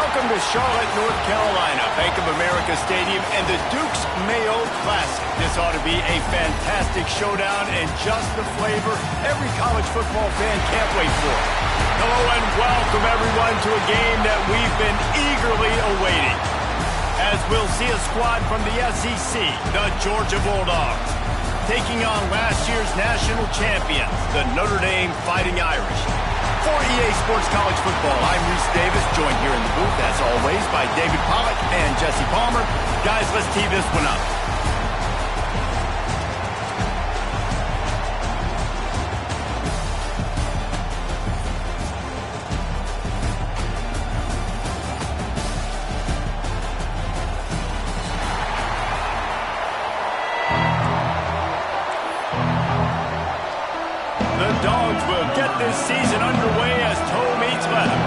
Welcome to Charlotte, North Carolina, Bank of America Stadium, and the Duke's Mayo Classic. This ought to be a fantastic showdown and just the flavor every college football fan can't wait for. Hello and welcome everyone to a game that we've been eagerly awaiting. As we'll see a squad from the SEC, the Georgia Bulldogs, taking on last year's national champions, the Notre Dame Fighting Irish. For EA Sports College Football, I'm Reese Davis, joined here in the booth, as always, by David Pollack and Jesse Palmer. Guys, let's tee this one up. The Dogs will get this season underway as toe meets leather.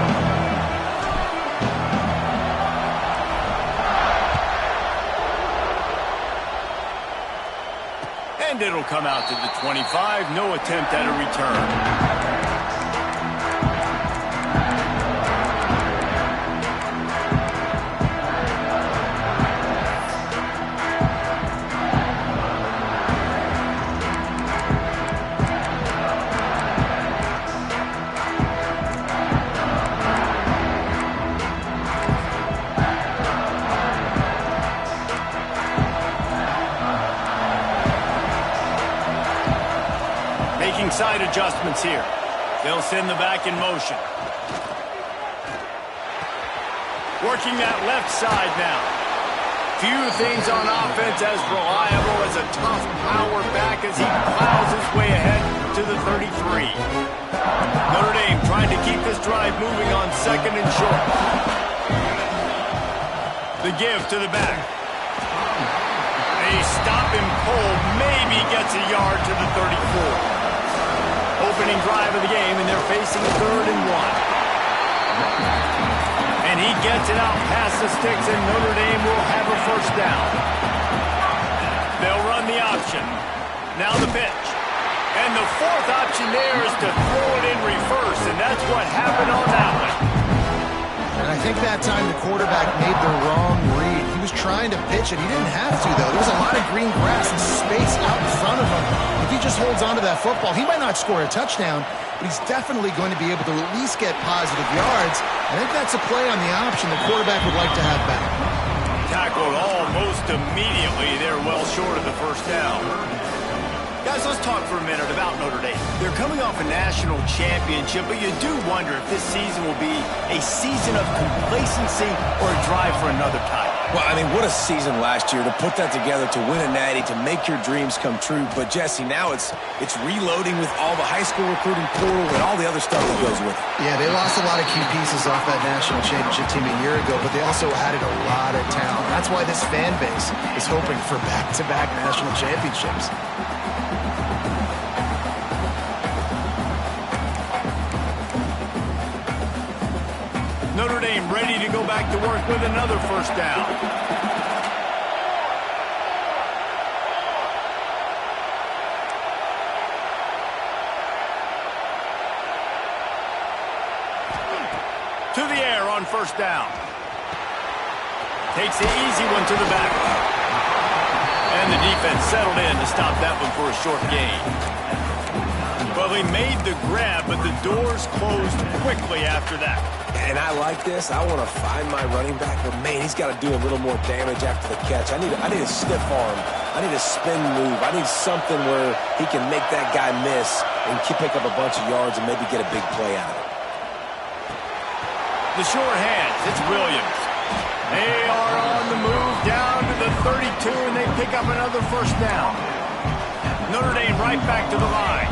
And it'll come out to the 25. No attempt at a return. Making side adjustments here. They'll send the back in motion. Working that left side now. Few things on offense as reliable as a tough power back as he plows his way ahead to the 33. Notre Dame trying to keep this drive moving on second and short. The give to the back. A stop and pull maybe gets a yard to the 34. Opening drive of the game, and they're facing 3rd and 1. And he gets it out past the sticks, and Notre Dame will have a first down. They'll run the option. Now the pitch. And the fourth option there is to throw it in reverse, and that's what happened on that one. And I think that time the quarterback made the wrong read. He was trying to pitch it. He didn't have to, though. There was a lot of green grass and space out in front of him. If he just holds on to that football, he might not score a touchdown, but he's definitely going to be able to at least get positive yards. I think that's a play on the option the quarterback would like to have back. Tackled almost immediately. They're well short of the first down. Guys, let's talk for a minute about Notre Dame. They're coming off a national championship, but you do wonder if this season will be a season of complacency or a drive for another title. Well, I mean, what a season last year to put that together, to win a natty, to make your dreams come true. But, Jesse, now it's reloading with all the high school recruiting portal and all the other stuff that goes with it. Yeah, they lost a lot of key pieces off that national championship team a year ago, but they also added a lot of talent. That's why this fan base is hoping for back-to-back national championships. Notre Dame ready to go back to work with another first down. To the air on first down. Takes the easy one to the back. And the defense settled in to stop that one for a short gain. Well, he made the grab, but the doors closed quickly after that. And I like this. I want to find my running back, but, man, he's got to do a little more damage after the catch. I need a stiff arm. I need a spin move. I need something where he can make that guy miss and pick up a bunch of yards and maybe get a big play out of it. The short hands, it's Williams. They are on the move down to the 32, and they pick up another first down. Notre Dame right back to the line.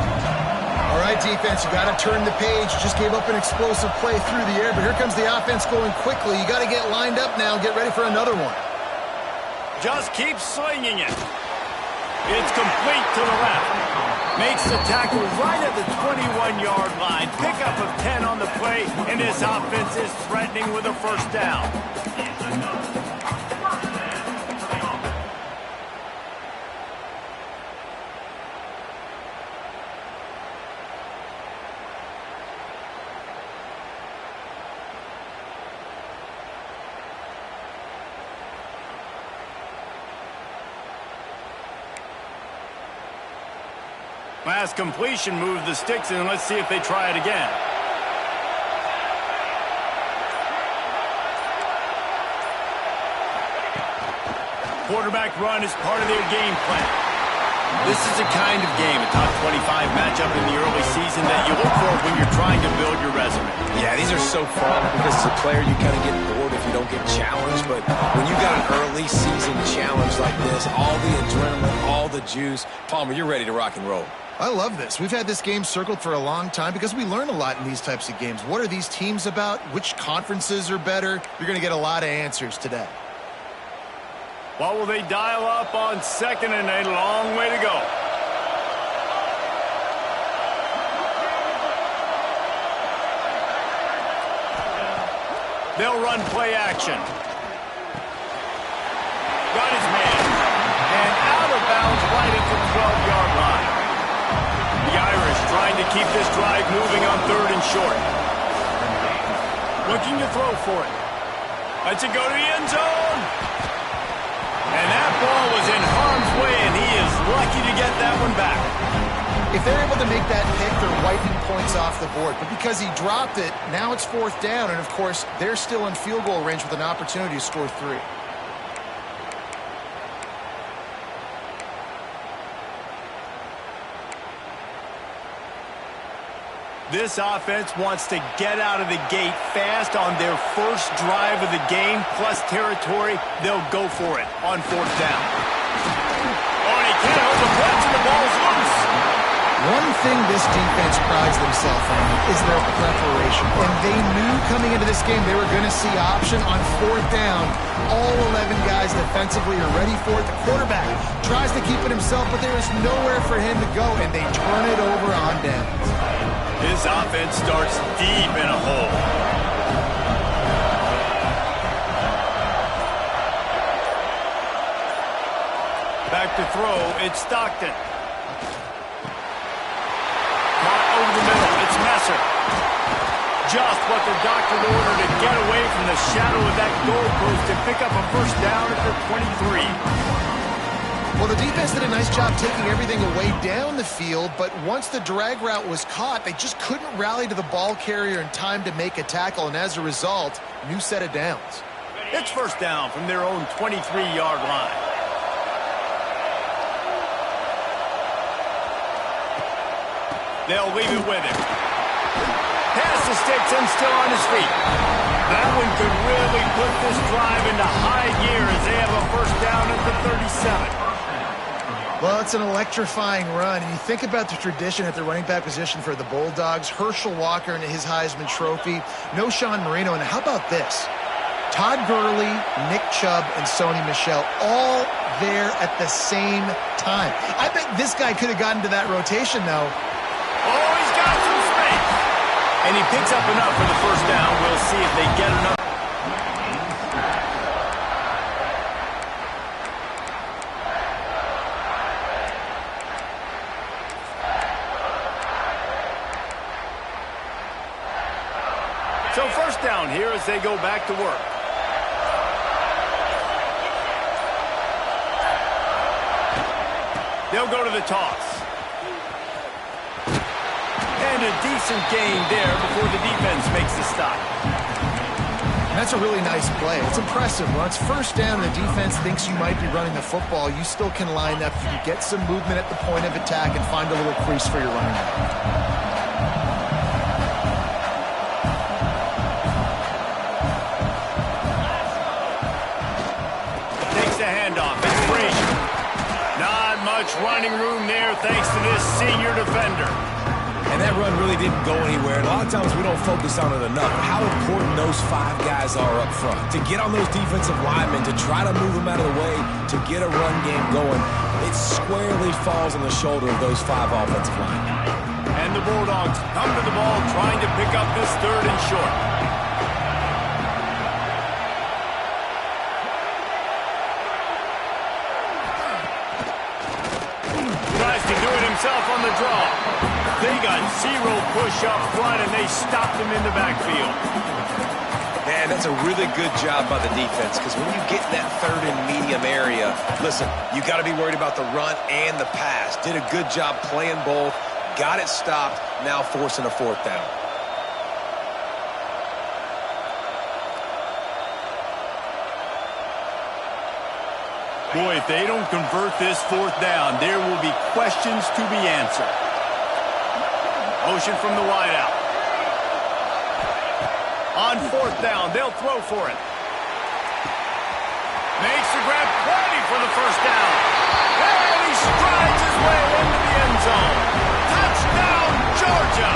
All right, defense, you got to turn the page. Just gave up an explosive play through the air, but here comes the offense going quickly. You got to get lined up now and get ready for another one. Just keep slinging it. It's complete to the left. Makes the tackle right at the 21-yard line. Pickup of 10 on the play, and this offense is threatening with a first down. Last completion moved the sticks, and let's see if they try it again. Quarterback run is part of their game plan. This is the kind of game, a top 25 matchup in the early season, that you look for when you're trying to build your resume. Yeah, these are so fun because as a player you kind of get bored if you don't get challenged. But when you got an early season challenge like this, all the adrenaline, all the juice, Palmer, you're ready to rock and roll. I love this. We've had this game circled for a long time because we learn a lot in these types of games. What are these teams about? Which conferences are better? You're going to get a lot of answers today. What will they dial up on second and a long way to go? They'll run play action. Got his man. And out of bounds right at the 12-yard line. The Irish trying to keep this drive moving on third and short. Looking to throw for it. Lets it go to the end zone. And that ball was in harm's way, and he is lucky to get that one back. If they're able to make that pick, they're wiping points off the board. But because he dropped it, now it's fourth down. And, of course, they're still in field goal range with an opportunity to score 3. This offense wants to get out of the gate fast on their first drive of the game, plus territory. They'll go for it on fourth down. Oh, and he can't hold the punch, and the ball's loose. One thing this defense prides themselves on is their preparation. And they knew coming into this game they were going to see option on fourth down. All 11 guys defensively are ready for it. The quarterback tries to keep it himself, but there is nowhere for him to go, and they turn it over on downs. His offense starts deep in a hole. Back to throw, it's Stockton. Caught over the middle, it's Messer. Just what the doctor ordered to get away from the shadow of that goalpost and pick up a first down at the 23. Well, the defense did a nice job taking everything away down the field, but once the drag route was caught, they just couldn't rally to the ball carrier in time to make a tackle, and as a result, new set of downs. It's first down from their own 23-yard line. They'll leave it with him. Pass the sticks and still on his feet. That one could really put this drive into high gear as they have a first down at the 37. Well, it's an electrifying run, and you think about the tradition at the running back position for the Bulldogs. Herschel Walker and his Heisman Trophy. No Sean Marino, and how about this? Todd Gurley, Nick Chubb, and Sony Michel all there at the same time. I bet this guy could have gotten to that rotation, though. Oh, he's got some space. And he picks up enough for the first down. We'll see if they get enough. So first down here as they go back to work. They'll go to the toss. And a decent gain there before the defense makes the stop. That's a really nice play. It's impressive. When it's first down and the defense thinks you might be running the football, you still can line up. You can get some movement at the point of attack and find a little crease for your running back. Running room there thanks to this senior defender. And that run really didn't go anywhere. And a lot of times we don't focus on it enough. How important those 5 guys are up front. To get on those defensive linemen, to try to move them out of the way, to get a run game going, it squarely falls on the shoulder of those 5 offensive linemen. And the Bulldogs come to the ball trying to pick up this third and short. On the draw. They got 0 push up front, and they stopped him in the backfield. And And that's a really good job by the defense, because when you get in that third and medium area, listen, you got to be worried about the run and the pass. Did a good job playing both, got it stopped, now forcing a fourth down. Boy, if they don't convert this fourth down, there will be questions to be answered. Motion from the wideout. On fourth down, they'll throw for it. Makes the grab, plenty for the first down. And he strides his way into the end zone. Touchdown, Georgia!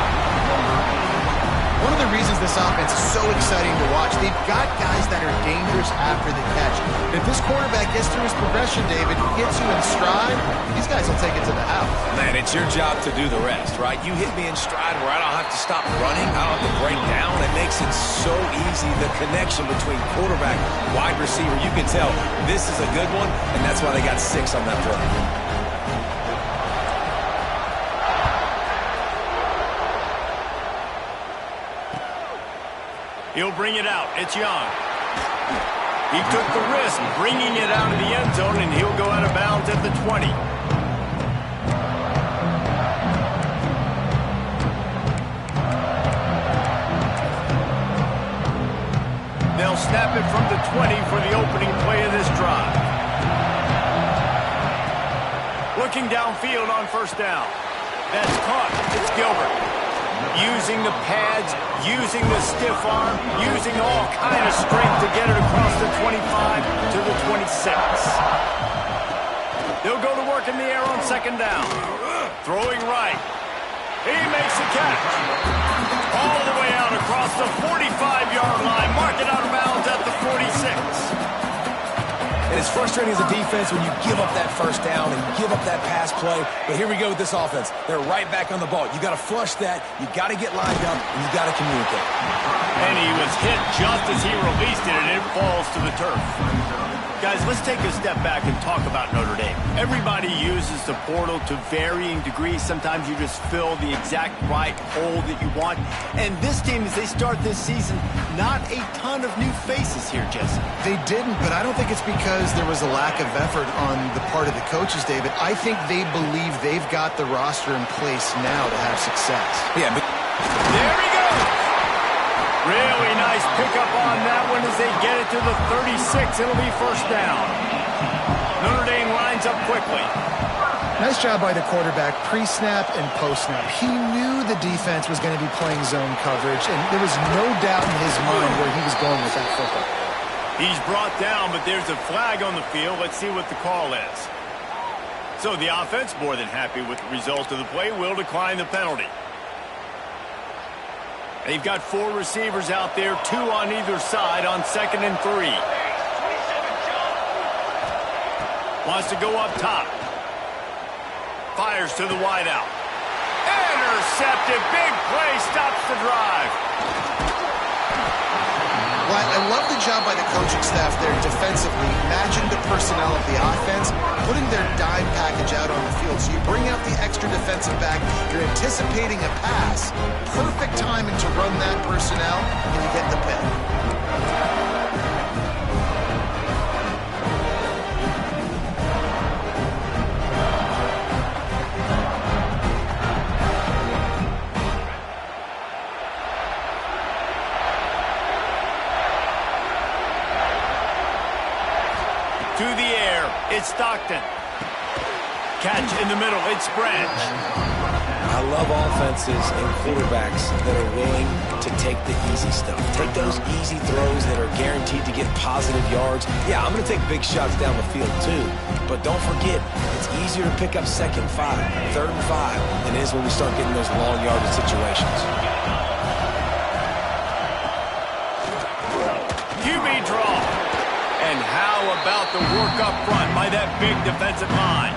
One of the reasons this offense is so exciting to watch, they've got guys that are dangerous after the catch. If this quarterback gets through his progression, David, gets you in stride, these guys will take it to the house. Man, it's your job to do the rest, right? You hit me in stride where I don't have to stop running, I don't have to break down. It makes it so easy, the connection between quarterback, wide receiver. You can tell this is a good one, and that's why they got 6 on that play. He'll bring it out. It's Young. He took the risk bringing it out of the end zone, and he'll go out of bounds at the 20. They'll snap it from the 20 for the opening play of this drive. Looking downfield on first down. That's caught. It's Gilbert. Using the pads, using the stiff arm, using all kind of strength to get it across the 25 to the 26. They'll go to work in the air on second down. Throwing right. He makes the catch. All the way out across the 45-yard line. Mark it out of bounds at the 46. And it's frustrating as a defense when you give up that first down and give up that pass play. But here we go with this offense. They're right back on the ball. You got to flush that. You got to get lined up, and you got to communicate. And he was hit just as he released it, and it falls to the turf. Guys, let's take a step back and talk about Notre Dame. Everybody uses the portal to varying degrees. Sometimes you just fill the exact right hole that you want. And this team, as they start this season, not a ton of new faces here, Jesse. They didn't, but I don't think it's because there was a lack of effort on the part of the coaches, David. I think they believe they've got the roster in place now to have success. Yeah, but there he goes. Really nice pickup on that one as they get it to the 36. It'll be first down. Notre Dame lines up quickly. Nice job by the quarterback pre-snap and post-snap. He knew the defense was going to be playing zone coverage, and there was no doubt in his mind where he was going with that football. He's brought down, but there's a flag on the field. Let's see what the call is. So the offense, more than happy with the result of the play, will decline the penalty. They've got 4 receivers out there, 2 on either side on 2nd and 3. Wants to go up top. Fires to the wideout. Intercepted. Big play. Stops the drive. Well, I love the job by the coaching staff there defensively, matching the personnel of the offense, putting their dime package out on the field. So you bring out the extra defensive back, you're anticipating a pass, perfect timing to run that personnel, and you get the pick. To the air, it's Stockton. Catch in the middle, it's Branch. I love offenses and quarterbacks that are willing to take the easy stuff. Take those easy throws that are guaranteed to get positive yards. Yeah, I'm going to take big shots down the field too. But don't forget, it's easier to pick up 2nd and 5, 3rd and 5 than it is when we start getting those long yardage situations. QB draw. And how about the work up front by that big defensive line?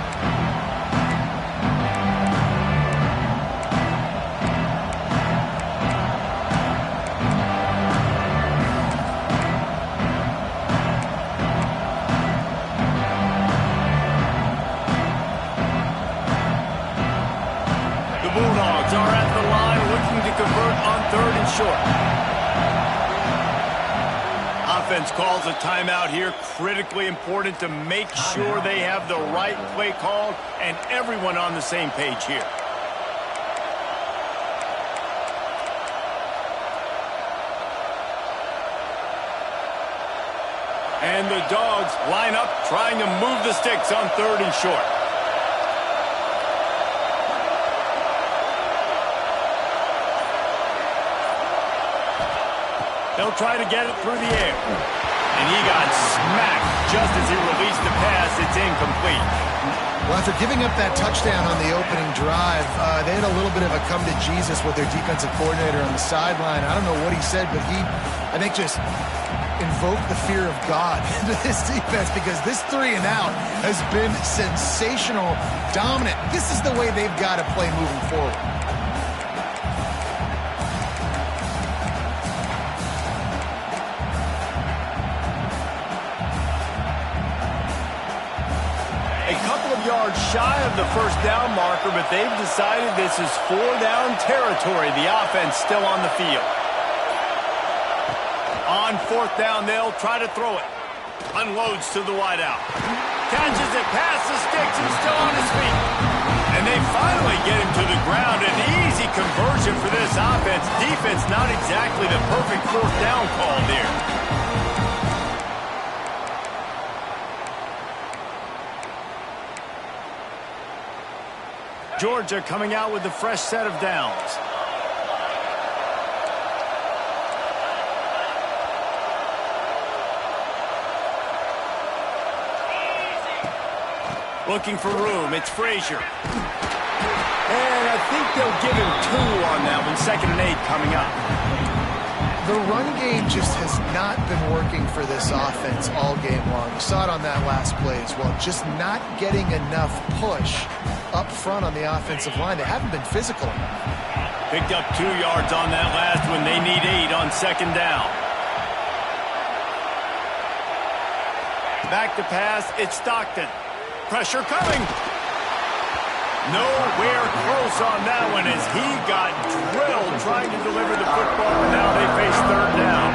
The Bulldogs are at the line looking to convert on 3rd and short. offense calls a timeout here. Critically important to make sure they have the right play called and everyone on the same page here. And the Dogs line up trying to move the sticks on 3rd and short. They'll try to get it through the air. And he got smacked just as he released the pass. It's incomplete. Well, after giving up that touchdown on the opening drive, they had a little bit of a come to Jesus with their defensive coordinator on the sideline. I don't know what he said, but he, I think, just invoked the fear of God into this defense, because this 3 and out has been sensational, dominant. This is the way they've got to play moving forward. Yards shy of the first down marker, but they've decided this is 4-down territory. The offense still on the field. On 4th down, they'll try to throw it. Unloads to the wideout. Catches it past the sticks and still on his feet. And they finally get him to the ground. An easy conversion for this offense. Defense not exactly the perfect 4th down call there. Georgia coming out with a fresh set of downs. Looking for room. It's Frazier. And I think they'll give him 2 on that one. 2nd and 8 coming up. The run game just has not been working for this offense all game long. You saw it on that last play as well. Just not getting enough push up front on the offensive line. They haven't been physical enough. Picked up 2 yards on that last one. They need 8 on 2nd down. Back to pass. It's Stockton. Pressure coming. Nowhere close on that one as he got drilled trying to deliver the football, and now they face 3rd down.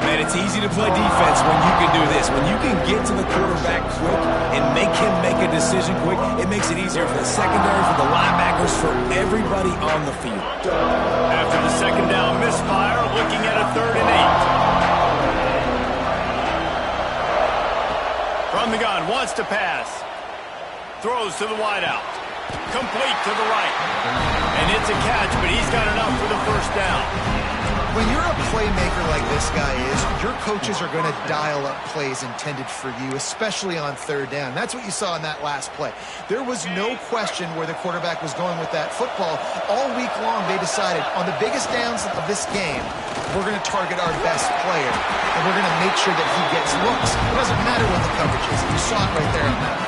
Man, it's easy to play defense when you can do this. When you can get to the quarterback quick and make him make a decision quick, it makes it easier for the secondary, for the linebackers, for everybody on the field. After the 2nd down misfire, looking at a 3rd and 8. From the gun, wants to pass. Throws to the wideout. Complete to the right. And it's a catch, but he's got enough for the 1st down. When you're a playmaker like this guy is, your coaches are going to dial up plays intended for you, especially on 3rd down. That's what you saw in that last play. There was no question where the quarterback was going with that football. All week long, they decided on the biggest downs of this game, we're going to target our best player, and we're going to make sure that he gets looks. It doesn't matter what the coverage is. You saw it right there on that.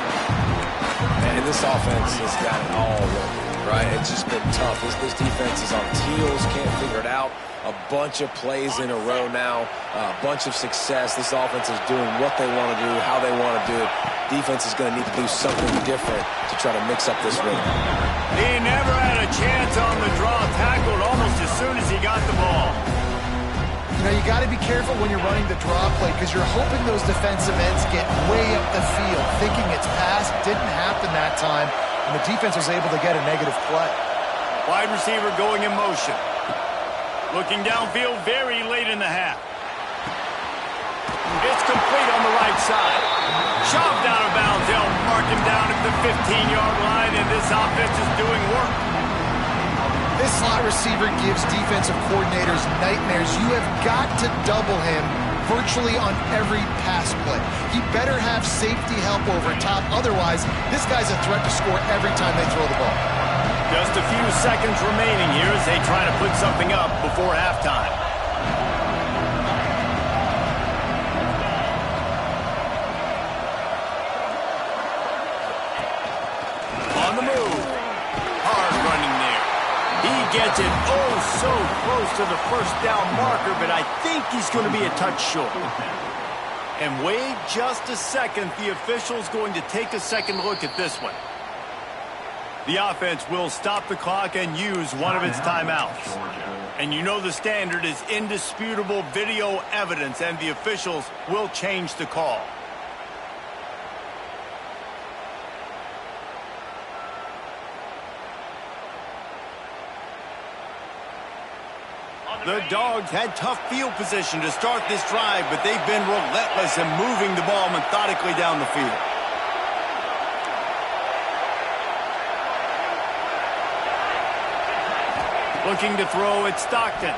And this offense has got it all working, right? It's just been tough. This defense is on heels, can't figure it out. A bunch of plays in a row now, a bunch of success. This offense is doing what they want to do, how they want to do it. Defense is going to need to do something different to try to mix up this rhythm. He never had a chance on the draw, tackled almost as soon as he got the ball. You know, you got to be careful when you're running the draw play because you're hoping those defensive ends get way up the field, thinking it's passed. Didn't happen that time, and the defense was able to get a negative play. Wide receiver going in motion. Looking downfield very late in the half. It's complete on the right side. Shoved out of bounds. They'll mark him down at the 15-yard line, and this offense is doing work. This slot receiver gives defensive coordinators nightmares. You have got to double him virtually on every pass play. He better have safety help over top. Otherwise, this guy's a threat to score every time they throw the ball. Just a few seconds remaining here as they try to put something up before halftime. On the move. Hard running there. He gets it so close to the 1st down marker, but I think he's going to be a touch short. And wait just a second. The official's going to take a second look at this one. The offense will stop the clock and use one of its timeouts. And you know the standard is indisputable video evidence, and the officials will change the call. The Dogs had tough field position to start this drive, but they've been relentless in moving the ball methodically down the field. Looking to throw at Stockton.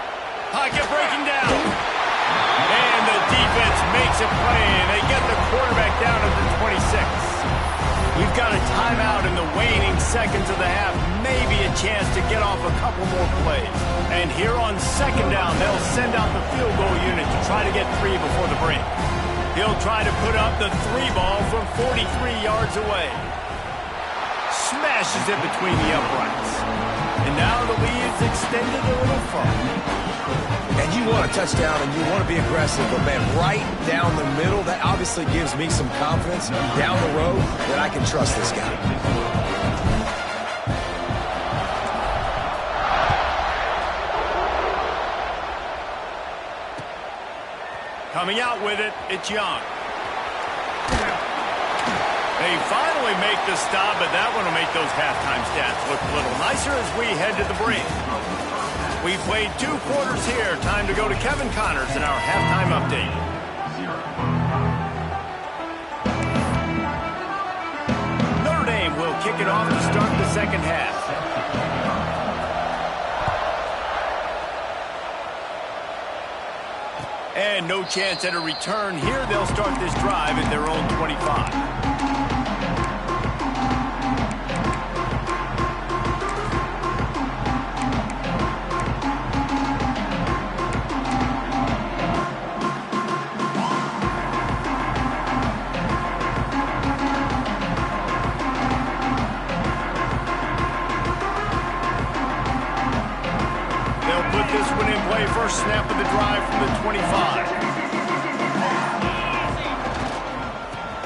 Pocket breaking down. And the defense makes a play, and they get the quarterback down to the 26. We've got a timeout in the waning seconds of the half. Maybe a chance to get off a couple more plays. And here on second down, they'll send out the field goal unit to try to get 3 before the break. He'll try to put up the 3 ball from 43 yards away. Smashes it between the uprights. And now the lead's extended a little further. And you want a touchdown and you want to be aggressive, but man, right down the middle, that obviously gives me some confidence down the road that I can trust this guy. Coming out with it, it's Young. They finally make the stop, but that one will make those halftime stats look a little nicer as we head to the break. We've played 2 quarters here. Time to go to Kevin Connors in our halftime update. Notre Dame will kick it off to start the second half. And no chance at a return here. They'll start this drive at their own 25. First snap of the drive from the 25.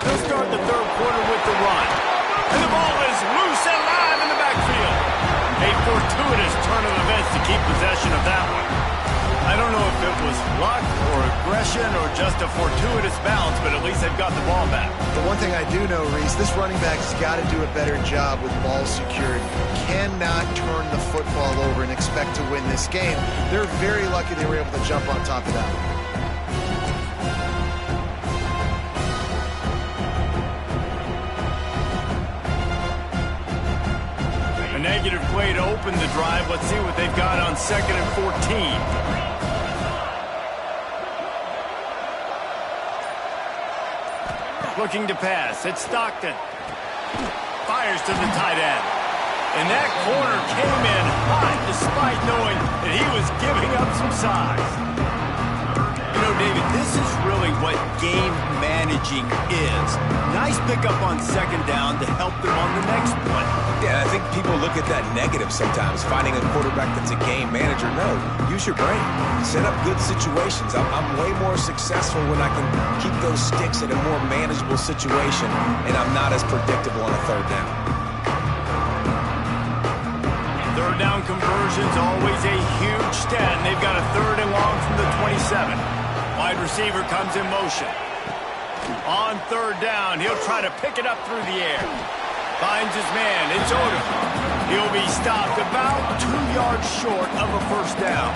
They'll start the third quarter with the run. And the ball is loose and live in the backfield. A fortuitous turn of events to keep possession of that one. I don't know if it was luck or aggression or just a fortuitous bounce, but at least they've got the ball back. The one thing I do know, Reese, this running back's got to do a better job with ball security. Cannot turn the football over and expect to win this game. They're very lucky they were able to jump on top of that. A negative play to open the drive. Let's see what they've got on 2nd and 14. Looking to pass. It's Stockton. Fires to the tight end. And that corner came in hot despite knowing that he was giving up some size. You know, David, this is really what game managing is. Nice pickup on second down to help them on the next play. Yeah, I think people look at that negative sometimes, finding a quarterback that's a game manager. No, use your brain. Set up good situations. I'm way more successful when I can keep those sticks in a more manageable situation, and I'm not as predictable on a third down. Third down conversion's always a huge stat, and they've got a 3rd and long from the 27. Wide receiver comes in motion. On 3rd down, he'll try to pick it up through the air. Finds his man. It's Odom. He'll be stopped about 2 yards short of a first down.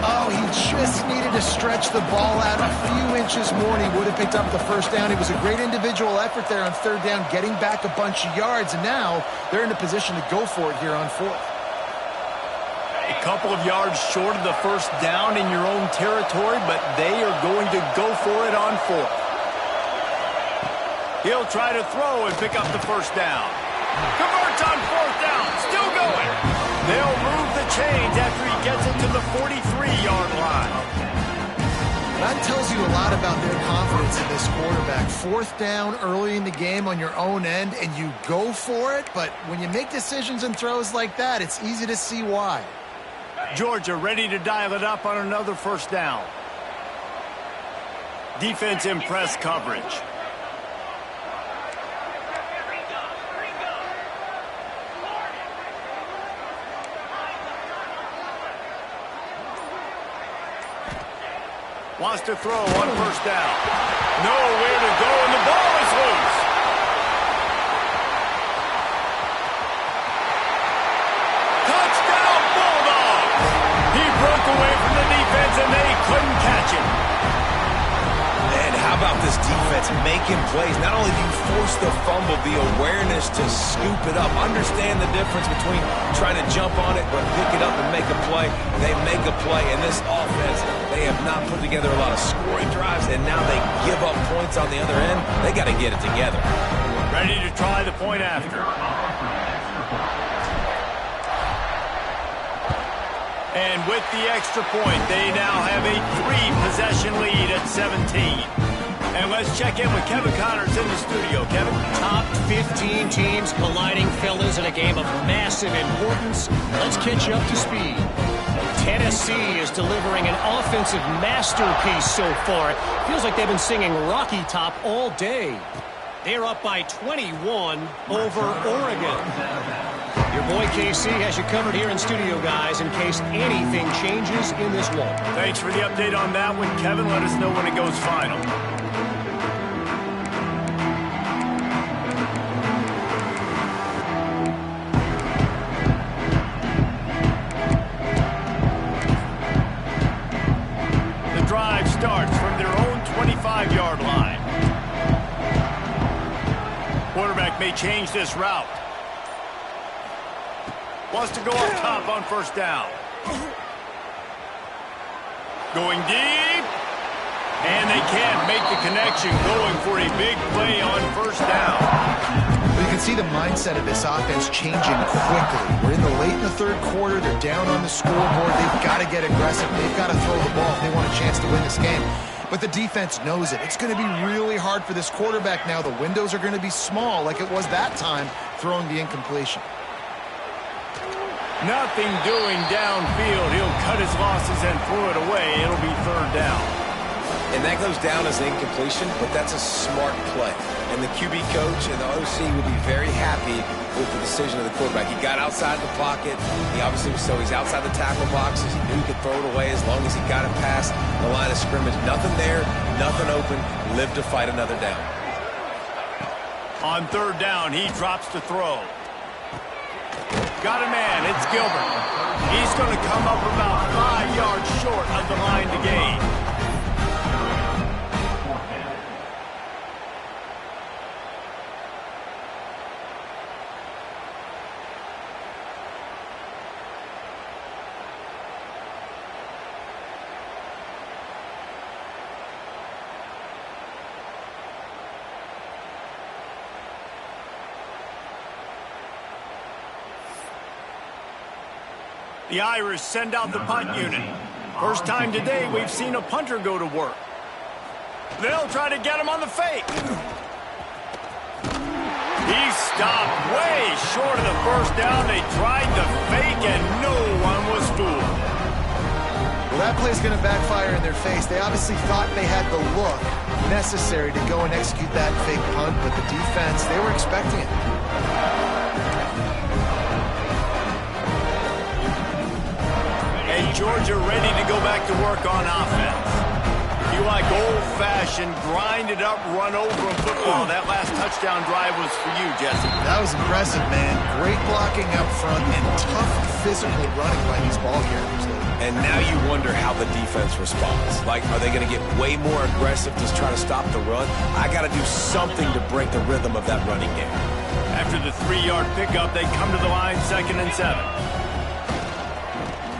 Oh, he just needed to stretch the ball out a few inches more, and he would have picked up the first down. It was a great individual effort there on 3rd down, getting back a bunch of yards, and now they're in a position to go for it here on 4th. A couple of yards short of the first down in your own territory, but they are going to go for it on 4th. He'll try to throw and pick up the first down. Converts on 4th down. Still going. They'll move the chains after he gets it to the 43-yard line. That tells you a lot about their confidence in this quarterback. 4th down early in the game on your own end, and you go for it. But when you make decisions and throws like that, it's easy to see why. Georgia ready to dial it up on another first down. Defense in press coverage. Wants to throw on first down. Nowhere to go, and the ball is loose. Touchdown, Bulldogs! He broke away from the defense, and they couldn't catch him. And how about this defense making plays? Not only do you force the fumble, the awareness to scoop it up. Understand the difference between trying to jump on it, but pick it up and make a play. They make a play, and this offense, they have not put together a lot of scoring drives, and now they give up points on the other end. They got to get it together. Ready to try the point after. And with the extra point, they now have a 3-possession lead at 17. And let's check in with Kevin Connors in the studio. Kevin? Top 15 teams colliding, fellas, in a game of massive importance. Let's catch you up to speed. Tennessee is delivering an offensive masterpiece so far. Feels like they've been singing Rocky Top all day. They're up by 21 over Oregon. Your boy KC has you covered here in studio, guys, in case anything changes in this one. Thanks for the update on that one, Kevin. Let us know when it goes final. The drive starts from their own 25-yard line. Quarterback may change this route. Wants to go up top on first down. Going deep. And they can't make the connection, going for a big play on first down. But you can see the mindset of this offense changing quickly. We're late in the third quarter. They're down on the scoreboard. They've got to get aggressive. They've got to throw the ball if they want a chance to win this game. But the defense knows it. It's going to be really hard for this quarterback now. The windows are going to be small like it was that time throwing the incompletion. Nothing doing downfield. He'll cut his losses and throw it away. It'll be third down. And that goes down as an incompletion, but that's a smart play. And the QB coach and the OC will be very happy with the decision of the quarterback. He got outside the pocket. He obviously, so he's outside the tackle boxes. He knew he could throw it away as long as he got it past the line of scrimmage. Nothing there, nothing open. Live to fight another down. On third down, he drops to throw. Got a man. It's Gilbert. He's going to come up about 5 yards short of the line to gain. The Irish send out the punt unit. First time today we've seen a punter go to work. They'll try to get him on the fake. He stopped way short of the first down. They tried the fake and no one was fooled. Well, that play's going to backfire in their face. They obviously thought they had the look necessary to go and execute that fake punt, but the defense, they were expecting it. And Georgia ready to go back to work on offense. If you like old-fashioned, grinded-up, run-over football, that last touchdown drive was for you, Jesse. That was impressive, man. Great blocking up front and tough physical running by these ball carriers. And now you wonder how the defense responds. Like, are they going to get way more aggressive to try to stop the run? I got to do something to break the rhythm of that running game. After the 3-yard pickup, they come to the line 2nd and 7.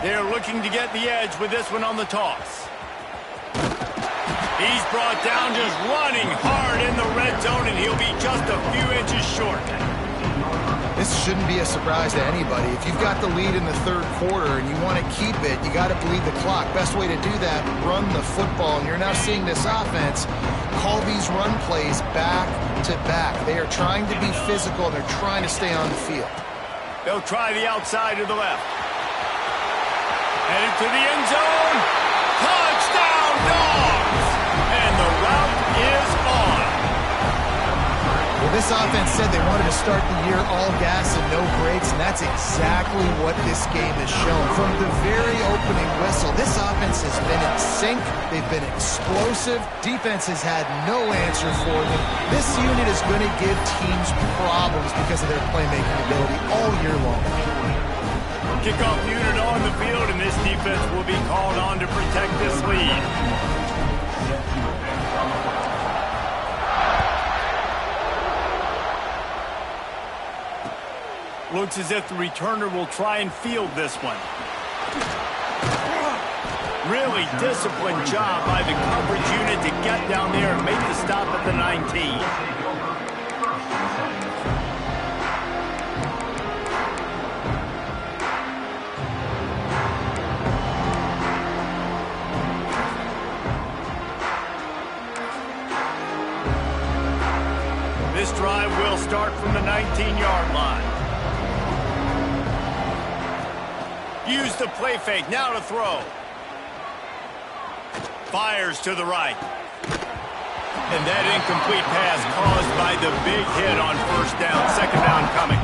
They're looking to get the edge with this one on the toss. He's brought down just running hard in the red zone, and he'll be just a few inches short. This shouldn't be a surprise to anybody. If you've got the lead in the third quarter and you want to keep it, you got to bleed the clock. Best way to do that, run the football. And you're now seeing this offense call these run plays back to back. They are trying to be physical, and they're trying to stay on the field. They'll try the outside to the left. Headed to the end zone. Touchdown, Dawgs! And the route is on. Well, this This offense said they wanted to start the year all gas and no brakes, and that's exactly what this game has shown. From the very opening whistle, this offense has been in sync. They've been explosive. Defense has had no answer for them. This unit is going to give teams problems because of their playmaking ability all year long. Kickoff unit on the field, and this defense will be called on to protect this lead. Looks as if the returner will try and field this one. Really disciplined job by the coverage unit to get down there and make the stop at the 19. This drive will start from the 19-yard line. Use the play fake, now to throw. Fires to the right. And that incomplete pass caused by the big hit on first down. Second down coming.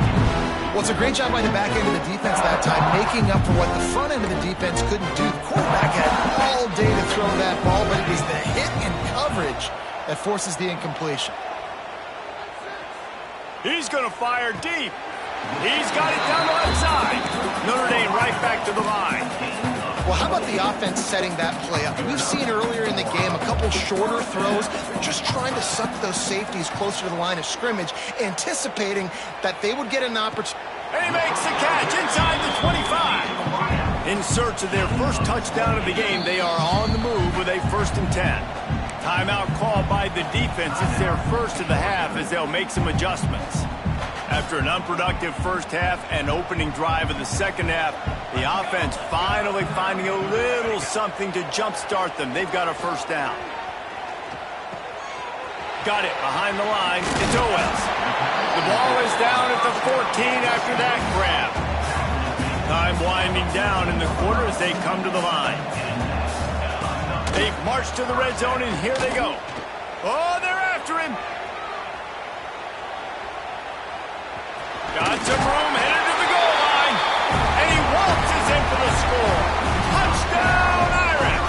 Well, it's a great job by the back end of the defense that time, making up for what the front end of the defense couldn't do. The quarterback had all day to throw that ball, but it was the hit and coverage that forces the incompletion. He's going to fire deep. He's got it down the left side. Notre Dame right back to the line. Well, how about the offense setting that play up? We've seen earlier in the game a couple shorter throws. They're just trying to suck those safeties closer to the line of scrimmage, anticipating that they would get an opportunity. And he makes the catch inside the 25. In search of their first touchdown of the game, they are on the move with a 1st and 10. Timeout called by the defense. It's their first of the half as they'll make some adjustments. After an unproductive first half and opening drive of the second half, the offense finally finding a little something to jumpstart them. They've got a first down. Got it behind the line. It's Owens. The ball is down at the 14 after that grab. Time winding down in the quarter as they come to the line. They've marched to the red zone, and here they go. Oh, they're after him. Got some room, headed to the goal line. And he waltzes in for the score. Touchdown, Irish!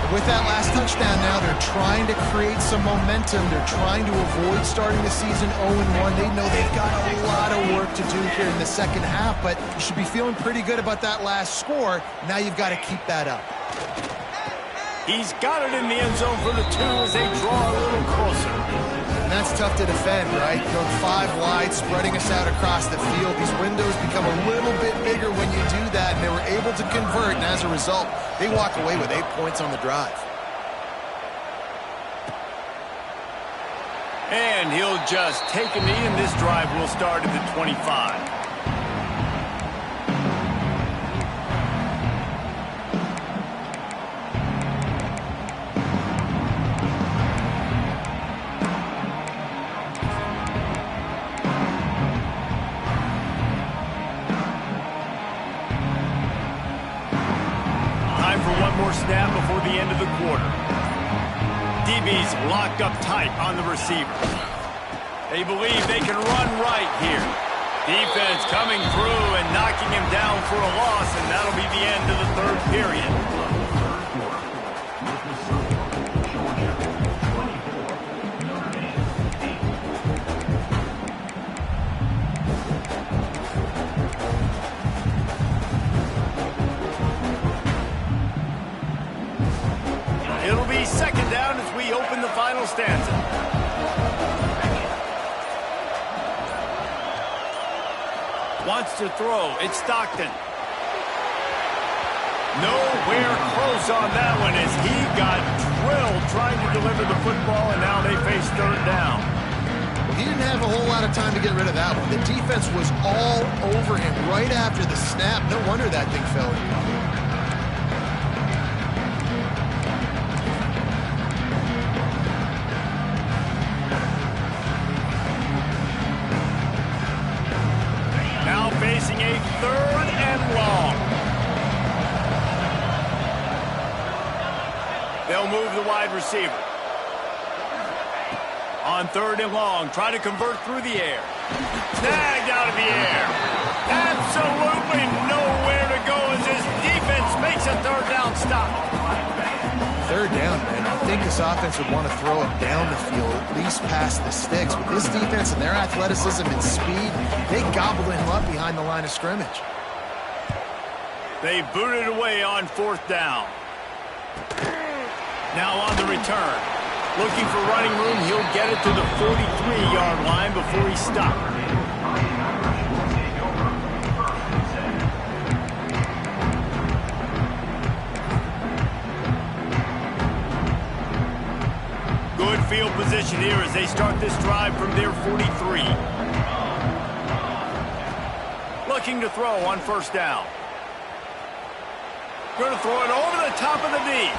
With that last touchdown now, they're trying to create some momentum. They're trying to avoid starting the season 0-1. They know they've got a lot of work to do here in the second half, but you should be feeling pretty good about that last score. Now you've got to keep that up. He's got it in the end zone for the 2 as they draw a little closer. And that's tough to defend, right? Going 5 wide, spreading us out across the field. These windows become a little bit bigger when you do that, and they were able to convert, and as a result, they walk away with 8 points on the drive. And he'll just take a knee, and this drive will start at the 25. Snap before the end of the quarter. DB's locked up tight on the receiver. They believe they can run right here. Defense coming through and knocking him down for a loss, and that'll be the end of the 3rd period. It'll be 2nd down as we open the final stanza. Wants to throw. It's Stockton. Nowhere close on that one as he got drilled trying to deliver the football, and now they face 3rd down. He didn't have a whole lot of time to get rid of that one. The defense was all over him right after the snap. No wonder that thing fell in. Facing a 3rd and long. They'll move the wide receiver. On 3rd and long, try to convert through the air. Snagged out of the air. Absolutely nowhere to go as this defense makes a 3rd down stop. 3rd down, man. I think this offense would want to throw it down the field, at least past the sticks. With this defense and their athleticism and speed, they gobbled him up behind the line of scrimmage. They booted away on 4th down. Now on the return. Looking for running room, he'll get it to the 43-yard line before he stopped. Good field position here as they start this drive from their 43. Looking to throw on 1st down. Going to throw it over the top of the knee.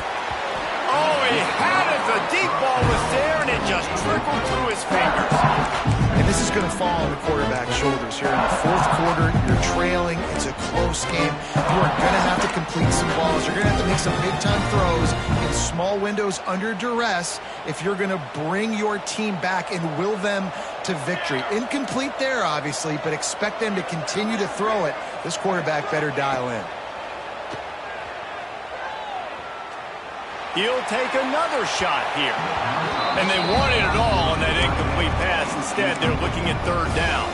Oh, he had it. The deep ball was there, and it just trickled through his fingers. And this is going to fall on the quarterback's shoulders here in the 4th quarter. You're trailing. It's a close game. You are going to have to complete some balls. You're going to have to make some big-time throws in small windows under duress if you're going to bring your team back and will them to victory. Incomplete there, obviously, but expect them to continue to throw it. This quarterback better dial in. He'll take another shot here. And they wanted it all on that incomplete pass. Instead, they're looking at 3rd down.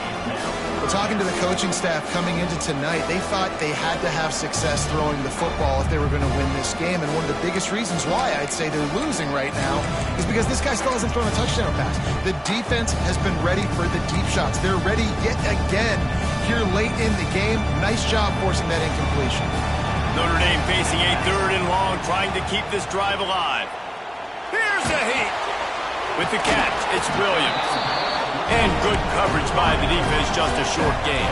Well, talking to the coaching staff coming into tonight, they thought they had to have success throwing the football if they were going to win this game. And one of the biggest reasons why I'd say they're losing right now is because this guy still hasn't thrown a touchdown pass. The defense has been ready for the deep shots. They're ready yet again here late in the game. Nice job forcing that incompletion. Notre Dame facing a 3rd and long, trying to keep this drive alive. Here's a heat. With the catch, it's Williams. And good coverage by the defense, just a short gain.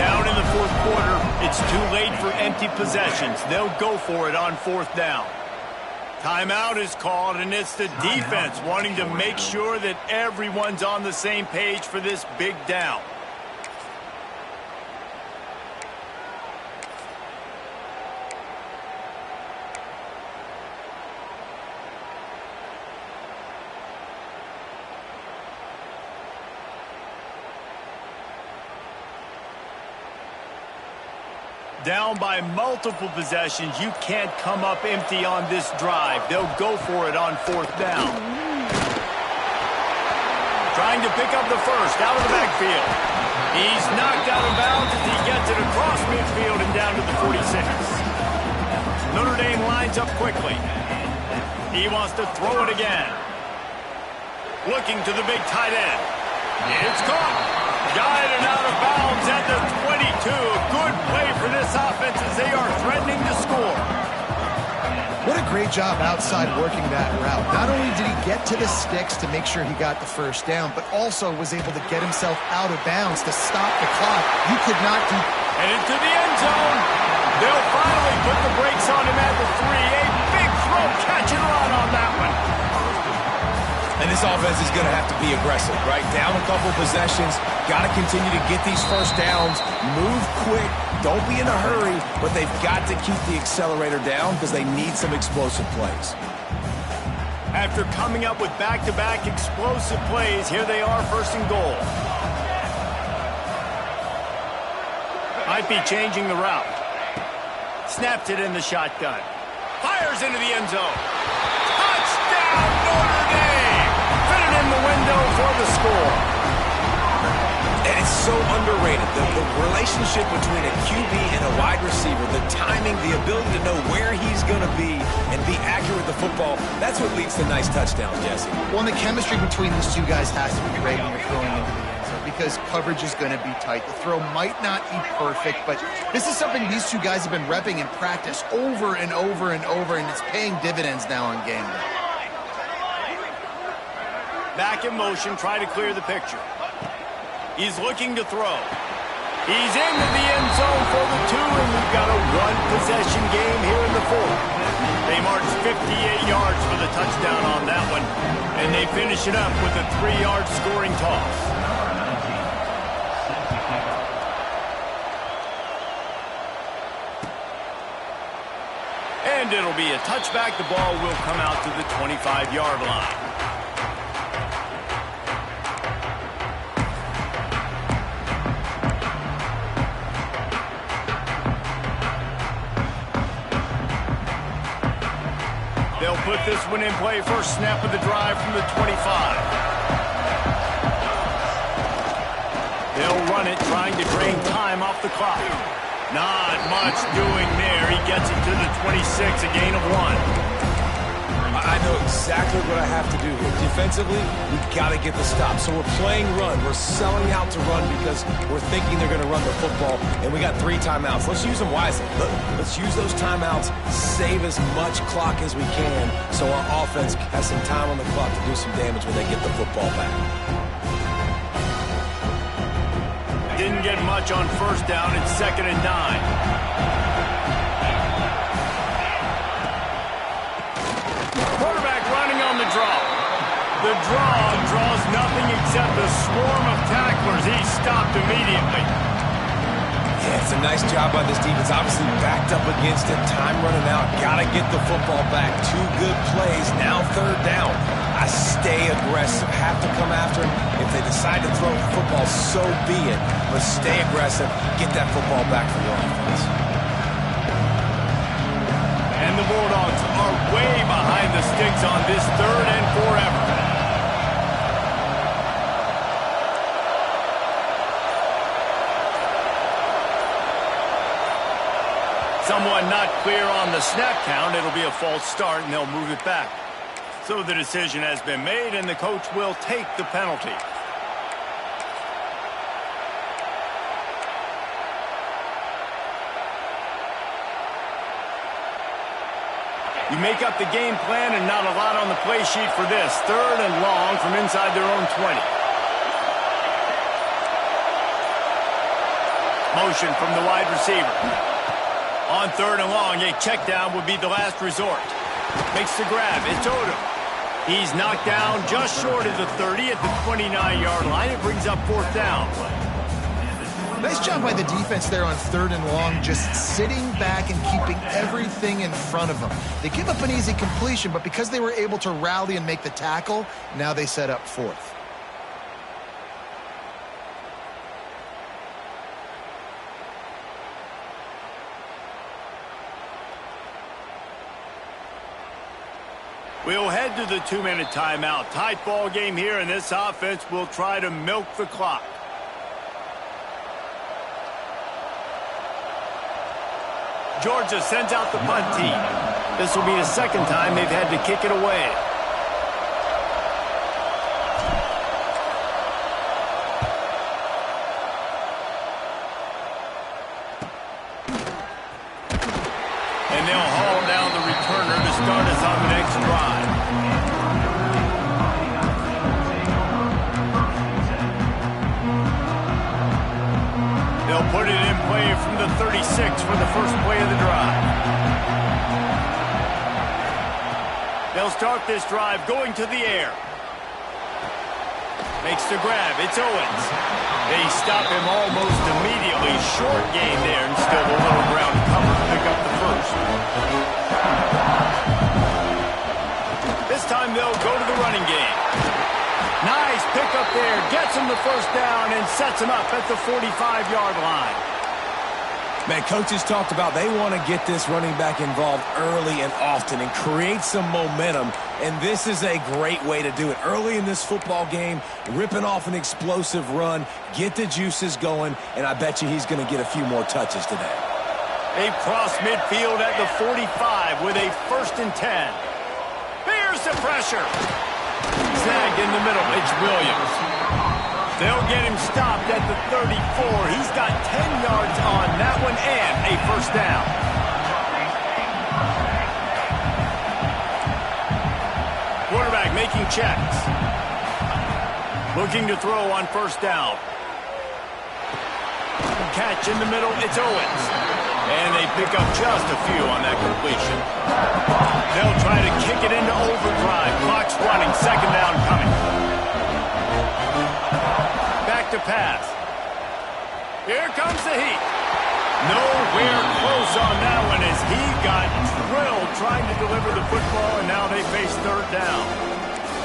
Down in the 4th quarter, it's too late for empty possessions. They'll go for it on 4th down. Timeout is called, and it's the defense wanting to make sure that everyone's on the same page for this big down. Down by multiple possessions, you can't come up empty on this drive. They'll go for it on 4th down. Trying to pick up the first out of the backfield. He's knocked out of bounds as he gets it across midfield and down to the 46. Notre Dame lines up quickly. He wants to throw it again. Looking to the big tight end. It's caught. Guided out of bounds at the 22. Good play for this offense as they are threatening to score. What a great job outside working that route. Not only did he get to the sticks to make sure he got the 1st down, but also was able to get himself out of bounds to stop the clock. You could not do... And into the end zone. They'll finally put the brakes on him at the 3. A big throw, catch and run on that one. And this offense is going to have to be aggressive, right? Down a couple possessions, got to continue to get these 1st downs, move quick, don't be in a hurry, but they've got to keep the accelerator down because they need some explosive plays. After coming up with back-to-back explosive plays, here they are, 1st and goal. Might be changing the route. Snaps it in the shotgun. Fires into the end zone. Touchdown, Notre Dame! Fitted in the window for the score. And it's so underrated, the relationship between a QB and a wide receiver, the timing, the ability to know where he's going to be and be accurate with the football, that's what leads to nice touchdowns, Jesse. Well, and the chemistry between these two guys has to be great when you're throwing into the end zone because coverage is going to be tight. The throw might not be perfect, but this is something these two guys have been repping in practice over and over and over, and it's paying dividends now on game day. Back in motion, try to clear the picture. He's looking to throw. He's into the end zone for the 2, and we've got a 1-possession game here in the 4th. They march 58 yards for the touchdown on that one, and they finish it up with a 3-yard scoring toss. And it'll be a touchback. The ball will come out to the 25-yard line. They'll put this one in play first snap of the drive from the 25. They'll run it, trying to drain time off the clock. Not much doing there. He gets it to the 26, a gain of 1. I know exactly what I have to do here. Defensively, we've got to get the stop. So we're playing run. We're selling out to run because we're thinking they're going to run the football, and we got 3 timeouts. Let's use them wisely. Let's use those timeouts, save as much clock as we can so our offense has some time on the clock to do some damage when they get the football back. Didn't get much on first down. It's 2nd and 9. Quarterback running on the draw. The draw draws nothing except a swarm of tacklers. He's stopped immediately. Yeah, it's a nice job by this defense. Obviously backed up against it. Time running out. Got to get the football back. 2 good plays. Now 3rd down. I stay aggressive. Have to come after him. If they decide to throw the football, so be it. But stay aggressive. Get that football back for your offense. And the Bulldogs are way behind the sticks on this 3rd and forever. Someone not clear on the snap count. It'll be a false start, and they'll move it back. So the decision has been made, and the coach will take the penalty. You make up the game plan and not a lot on the play sheet for this. 3rd and long from inside their own 20. Motion from the wide receiver. On 3rd and long, a check down would be the last resort. Makes the grab. It's Odom. He's knocked down just short of the 30 at the 29-yard line. It brings up 4th down. Nice job by the defense there on 3rd and long, just sitting back and keeping everything in front of them. They give up an easy completion, but because they were able to rally and make the tackle, now they set up 4th. We'll head to the 2-minute timeout. Tight ball game here, and this offense will try to milk the clock. Georgia sends out the punt team. This will be the 2nd time they've had to kick it away. And they'll haul down the returner to start us on the next drive. They'll put it in play from the 36 for the first play of the drive. They'll start this drive going to the air. Makes the grab. It's Owens. They stop him almost immediately. Short gain there, and still a little ground cover to pick up the first. This time they'll go to the running game. Nice pickup there. Gets him the first down and sets him up at the 45-yard line. Man, coaches talked about they want to get this running back involved early and often and create some momentum, and this is a great way to do it. Early in this football game, ripping off an explosive run, get the juices going, and I bet you he's going to get a few more touches today. They cross midfield at the 45 with a 1st and 10. There's the pressure. Snagged in the middle. It's Williams. They'll get him stopped at the 34. He's got 10 yards on that one and a first down. Quarterback making checks. Looking to throw on first down. Catch in the middle. It's Owens. And they pick up just a few on that completion. They'll try to kick it into overdrive. Clock's running. 2nd down coming. Back to pass. Here comes the heat. Nowhere close on that one as he got drilled trying to deliver the football, and now they face 3rd down.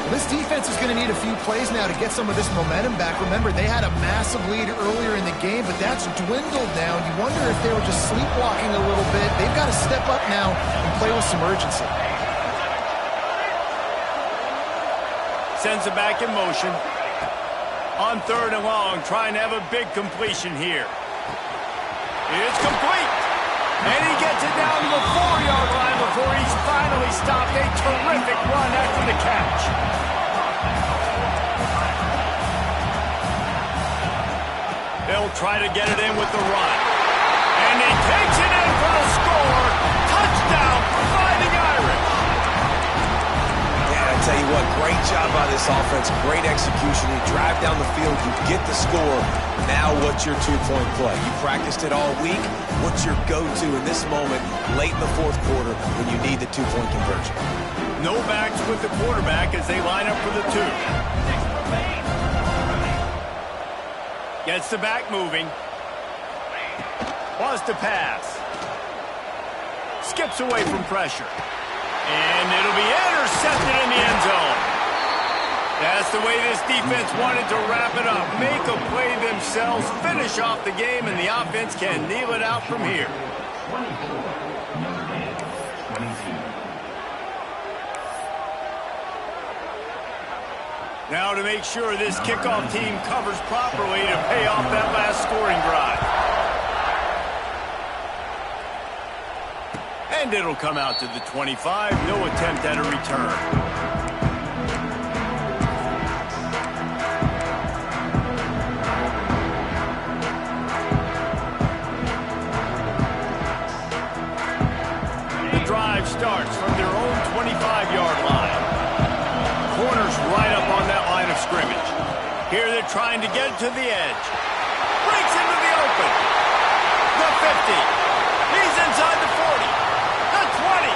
This defense is going to need a few plays now to get some of this momentum back. Remember, they had a massive lead earlier in the game, but that's dwindled down. You wonder if they were just sleepwalking a little bit. They've got to step up now and play with some urgency. Sends it back in motion. On 3rd and long, trying to have a big completion here. It's complete. And he gets it down to the 4-yard line before he's finally stopped. A terrific run after the catch. They'll try to get it in with the run. And he takes it in for the score. Touchdown, Fighting Irish. Yeah, I tell you what, great job by this offense. Great execution. You drive down the field, you get the score. Now what's your two-point play? You practiced it all week. What's your go-to in this moment late in the 4th quarter when you need the two-point conversion? No backs with the quarterback as they line up for the 2. Gets the back moving. Wants to pass. Skips away from pressure. And it'll be intercepted in the end zone. That's the way this defense wanted to wrap it up. Make a play themselves, finish off the game, and the offense can kneel it out from here. Now to make sure this kickoff team covers properly to pay off that last scoring drive. And it'll come out to the 25. No attempt at a return. Starts from their own 25-yard line. Corners right up on that line of scrimmage. Here they're trying to get it to the edge. Breaks into the open. The 50. He's inside the 40. The 20.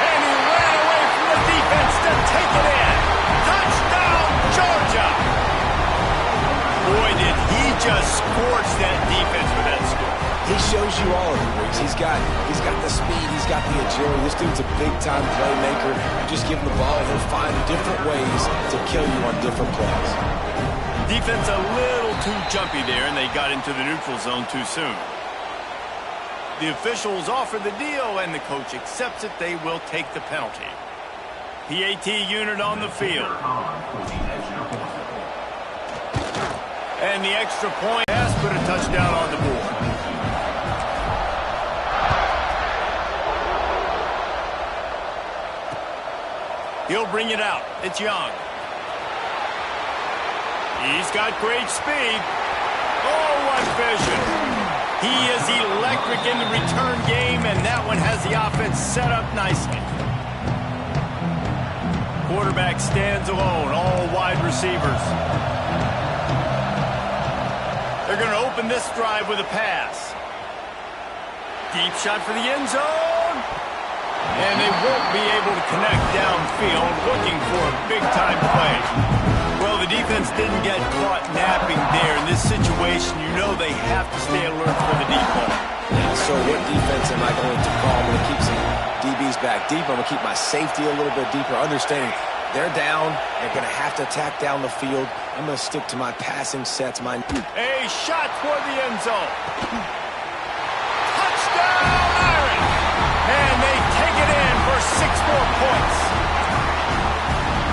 And he ran away from the defense to take it in. Touchdown, Georgia. Boy, did he just scorch that defense with that score. He shows you all of it, Riggs. He's got the speed, he's got the agility. This dude's a big-time playmaker. You just give him the ball, he'll find different ways to kill you on different plays. Defense a little too jumpy there, and they got into the neutral zone too soon. The officials offer the deal, and the coach accepts it. They will take the penalty. PAT unit on the field. And the extra point has put a touchdown on the board. He'll bring it out. It's Young. He's got great speed. Oh, what vision. He is electric in the return game, and that one has the offense set up nicely. Quarterback stands alone, all wide receivers. They're going to open this drive with a pass. Deep shot for the end zone. And they won't be able to connect downfield, looking for a big-time play. Well, the defense didn't get caught napping there. In this situation, you know they have to stay alert for the deep ball. Yeah, so what defense am I going to call? I'm going to keep some DBs back deep. I'm going to keep my safety a little bit deeper, understanding they're down. They're going to have to attack down the field. I'm going to stick to my passing sets. A shot toward the end zone. Touchdown, Irish! And they take it in for 6 more points.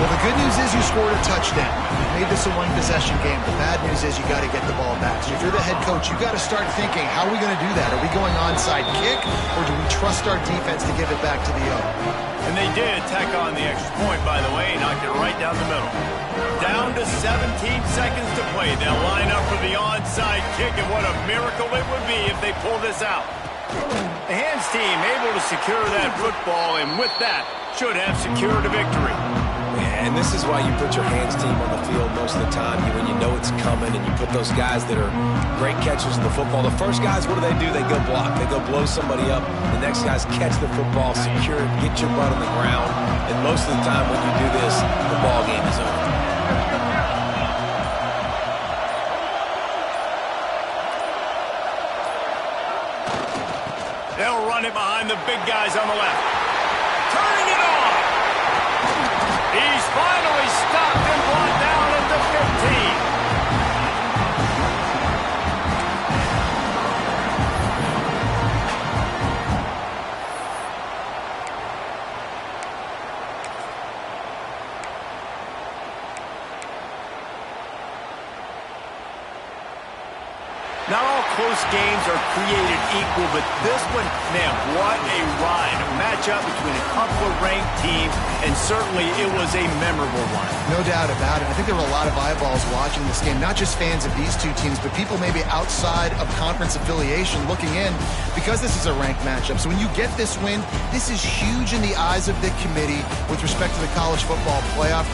Well, the good news is you scored a touchdown. You made this a one-possession game. The bad news is you got to get the ball back. So if you're the head coach, you got to start thinking, how are we going to do that? Are we going onside kick, or do we trust our defense to give it back to the O? And they did tack on the extra point, by the way, knocked it right down the middle. Down to 17 seconds to play. They'll line up for the onside kick, and what a miracle it would be if they pull this out. The hands team able to secure that football, and with that, should have secured a victory. And this is why you put your hands team on the field most of the time, when you know it's coming, and you put those guys that are great catchers of the football. The first guys, what do? They go block. They go blow somebody up. The next guys catch the football, secure it, get your butt on the ground. And most of the time when you do this, the ball game is over. They'll run it behind the big guys on the left. Turning it on. He's finally stopped and brought down at the 15. Not all close games are created equal, but this one, man, what a ride. A matchup between a couple of ranked teams, and certainly it was a memorable one. No doubt about it. I think there were a lot of eyeballs watching this game, not just fans of these two teams, but people maybe outside of conference affiliation looking in, because this is a ranked matchup. So when you get this win, this is huge in the eyes of the committee with respect to the college football playoff.